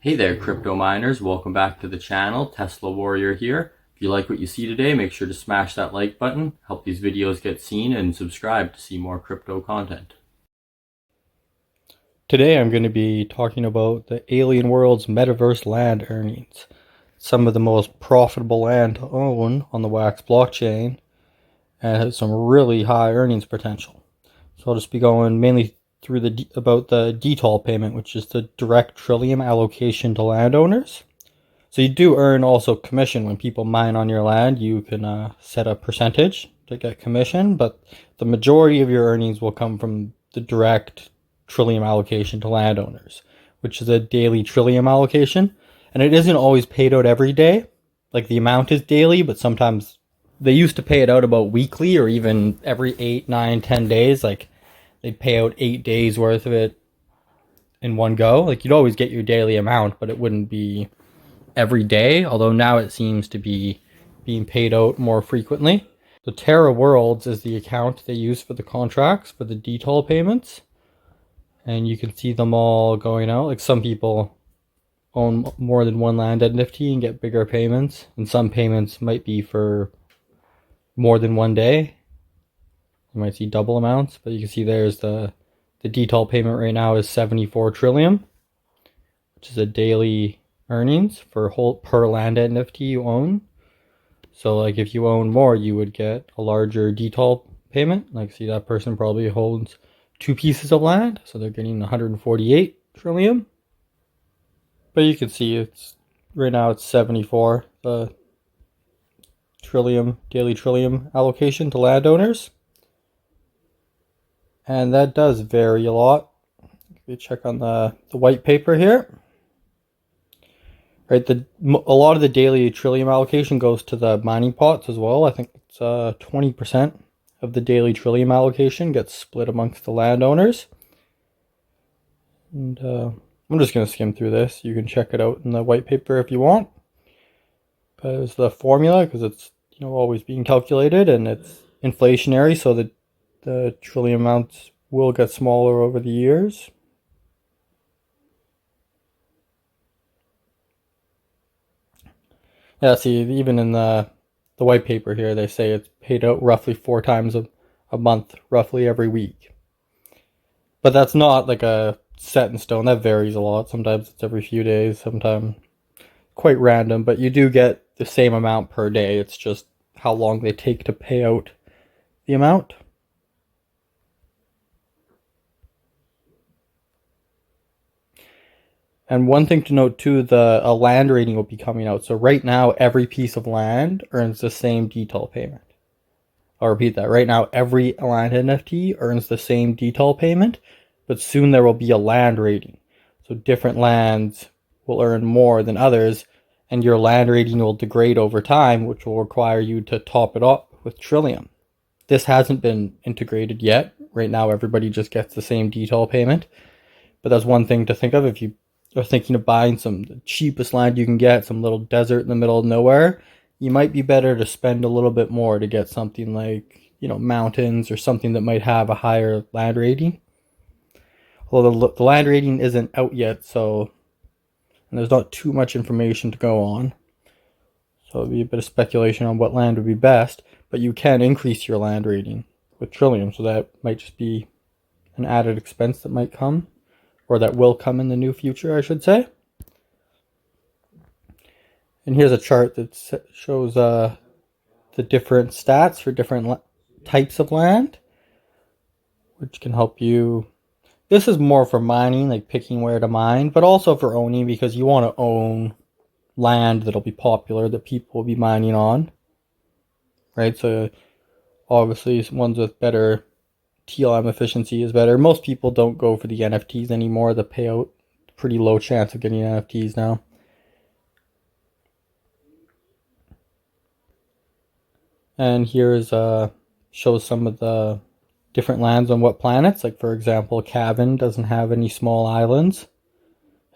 Hey there, crypto miners. Welcome back to the channel. Tesla Warrior here. If you like what you see today, make sure to smash that like button, help these videos get seen, and subscribe to see more crypto content. Today I'm going to be talking about the Alien Worlds Metaverse land earnings. Some of the most profitable land to own on the Wax blockchain and has some really high earnings potential. So I'll just be going mainly through about the DTAL payment, which is the direct Trillium Allocation to landowners. So you do earn also commission when people mine on your land. You can set a percentage to get commission, but the majority of your earnings will come from the direct Trillium allocation to landowners, which is a daily Trillium allocation. And it isn't always paid out every day. Like the amount is daily, but sometimes they used to pay it out about weekly or even every 8, 9, 10 days. Like they'd pay out 8 days worth of it in one go. Like you'd always get your daily amount, but it wouldn't be every day, although now it seems to be being paid out more frequently. The Terra Worlds is the account they use for the contracts for the DTAL payments. And you can see them all going out. Like some people own more than one land NFT and get bigger payments, and some payments might be for more than one day. You might see double amounts, but you can see there's the DTAL payment right now is 74 Trillium, which is a daily earnings for whole per land NFT you own. So like if you own more, you would get a larger DTAL payment. Like see that person probably holds 2 pieces of land, so they're getting 148 Trillium. But you can see it's right now it's 74, the Trillium daily Trillium allocation to landowners. And that does vary a lot. If you check on the white paper here. Right, a lot of the daily Trillium allocation goes to the mining pots as well. I think it's 20% of the daily Trillium allocation gets split amongst the landowners. And I'm just going to skim through this. You can check it out in the white paper if you want. But it's the formula because it's always being calculated and it's inflationary, so that the Trillium amounts will get smaller over the years. Yeah, see, even in the white paper here, they say it's paid out roughly 4 times a month, roughly every week. But that's not like a set in stone. That varies a lot. Sometimes it's every few days, sometimes quite random, but you do get the same amount per day. It's just how long they take to pay out the amount. And one thing to note too, a land rating will be coming out. So right now, every piece of land earns the same DTAL payment. I'll repeat that. Right now, every land NFT earns the same DTAL payment, but soon there will be a land rating. So different lands will earn more than others, and your land rating will degrade over time, which will require you to top it up with Trillium. This hasn't been integrated yet. Right now, everybody just gets the same DTAL payment. But that's one thing to think of if you are thinking of buying the cheapest land you can get, some little desert in the middle of nowhere. You might be better to spend a little bit more to get something like, mountains or something that might have a higher land rating. Although the land rating isn't out yet, so and there's not too much information to go on. So it'd be a bit of speculation on what land would be best, but you can increase your land rating with Trillium, so that might just be an added expense that might come, or that will come in the new future, I should say. And here's a chart that shows the different stats for different types of land, which can help you. This is more for mining, like picking where to mine, but also for owning, because you want to own land that'll be popular, that people will be mining on. Right, so obviously ones with better TLM efficiency is better. Most people don't go for the NFTs anymore. The payout, pretty low chance of getting NFTs now. And here's shows some of the different lands on what planets. Like for example, Cavan doesn't have any small islands,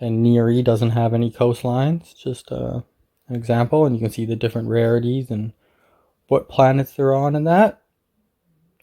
and Neri doesn't have any coastlines. Just an example, and you can see the different rarities and what planets they're on in that.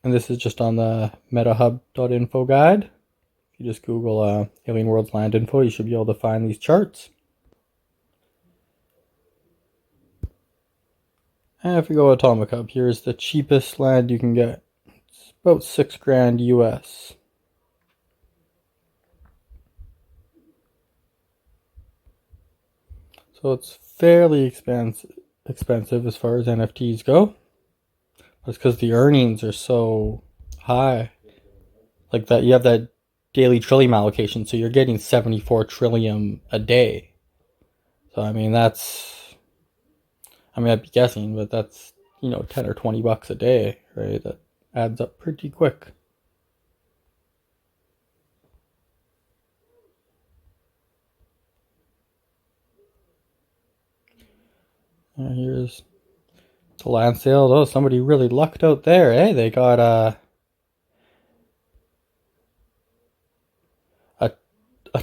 And this is just on the metahub.info guide. If you just Google Alien Worlds Land Info, you should be able to find these charts. And if we go Atomic Hub, here's the cheapest land you can get. It's about $6,000 US. So it's fairly expensive as far as NFTs go. But it's because the earnings are so high. Like that, you have that daily Trillium allocation, so you're getting 74 Trillium a day. So I mean, I'd be guessing, but that's, 10 or 20 bucks a day, right? That adds up pretty quick. Here's the land sale. Oh, somebody really lucked out there, eh? They got a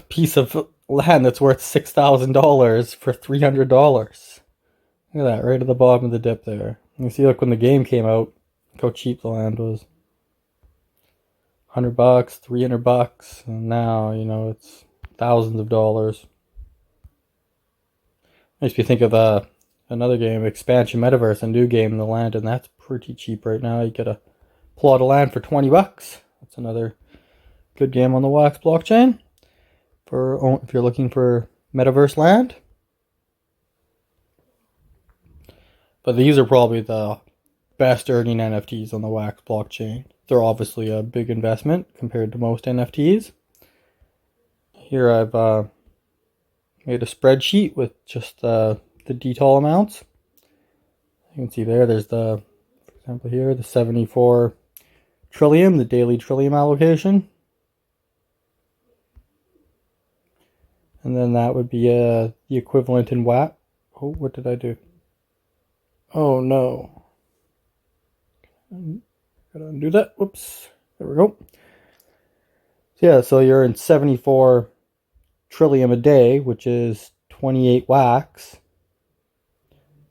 piece of land that's worth $6,000 for $300. Look at that, right at the bottom of the dip there. You see, like when the game came out, look how cheap the land was. $100, $300, and now, it's thousands of dollars. Makes me think of another game, Expansion Metaverse, a new game in the land, and that's pretty cheap right now. You get a plot of land for $20. That's another good game on the Wax blockchain if you're looking for Metaverse land. But these are probably the best earning NFTs on the Wax blockchain. They're obviously a big investment compared to most NFTs. Here I've made a spreadsheet with just the DTAL amounts. You can see there's for example here, the 74 Trillium, the daily Trillium allocation. And then that would be the equivalent in watt. Oh, what did I do? Oh no. Gotta undo that. Whoops. There we go. So you're in 74 Trillium a day, which is 28 wax,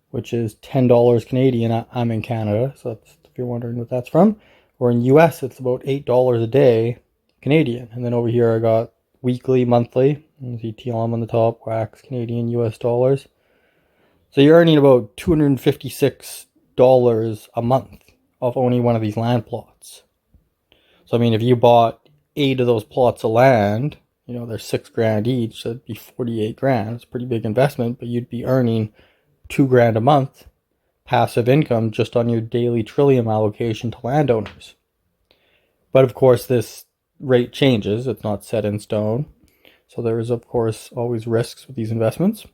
which is $10 Canadian. I'm in Canada, so that's, if you're wondering what that's from. Or in US, it's about $8 a day Canadian. And then over here I got weekly, monthly. You see TLM on the top, wax, Canadian, US dollars. So you're earning about $256 a month off owning one of these land plots. So I mean, if you bought 8 of those plots of land, they're $6,000 each, so it'd be 48 grand. It's a pretty big investment, but you'd be earning $2,000 a month passive income just on your daily Trillium allocation to landowners. But of course, this rate changes. It's not set in stone. So there is, of course, always risks with these investments.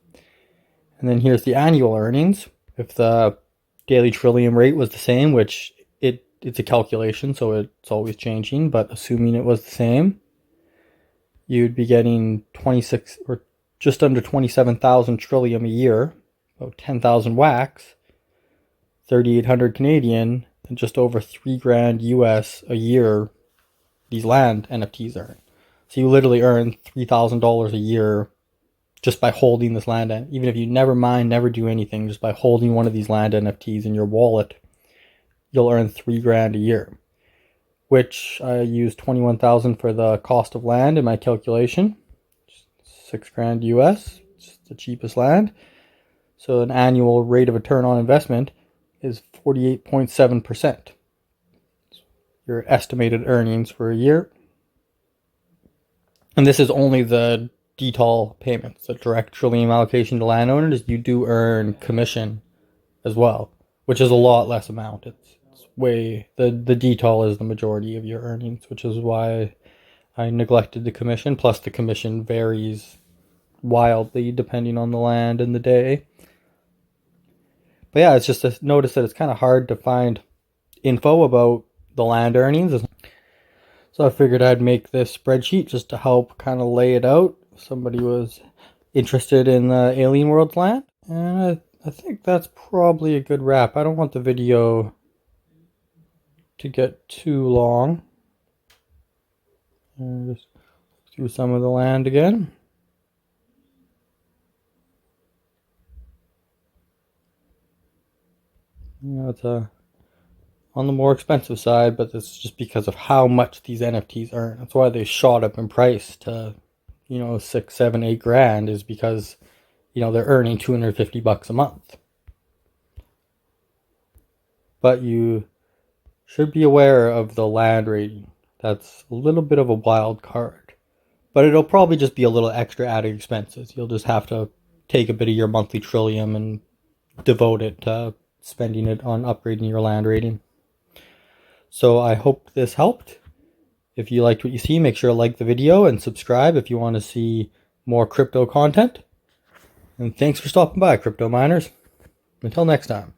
And then here's the annual earnings. If the daily Trillium rate was the same, which it's a calculation, so it's always changing, but assuming it was the same, you'd be getting 26 or just under 27,000 Trillium a year, about 10,000 wax, 3,800 Canadian, and just over $3,000 US a year these land NFTs earn. So you literally earn $3,000 a year just by holding this land. Even if you never mine, never do anything, just by holding one of these land NFTs in your wallet, you'll earn $3,000 a year. Which I used 21,000 for the cost of land in my calculation. $6,000 US, it's the cheapest land. So an annual rate of return on investment is 48.7%. Your estimated earnings for a year. And this is only the DTAL payments, the direct Trillium allocation to landowners. You do earn commission as well, which is a lot less amount. It's way, the DTAL is the majority of your earnings, which is why I neglected the commission. Plus the commission varies wildly depending on the land and the day. But yeah, it's just to notice that it's kind of hard to find info about the land earnings. So I figured I'd make this spreadsheet just to help kind of lay it out if somebody was interested in the Alien Worlds land. And I think that's probably a good wrap. I don't want the video to get too long. And just through some of the land again. It's on the more expensive side, but it's just because of how much these NFTs earn. That's why they shot up in price to, $6, $7, $8,000, is because, they're earning $250 a month. but you should be aware of the land rating. That's a little bit of a wild card, but it'll probably just be a little extra added expenses. You'll just have to take a bit of your monthly Trillium and devote it to spending it on upgrading your land rating. So I hope this helped. If you liked what you see, make sure to like the video and subscribe if you want to see more crypto content. And thanks for stopping by, crypto miners. Until next time.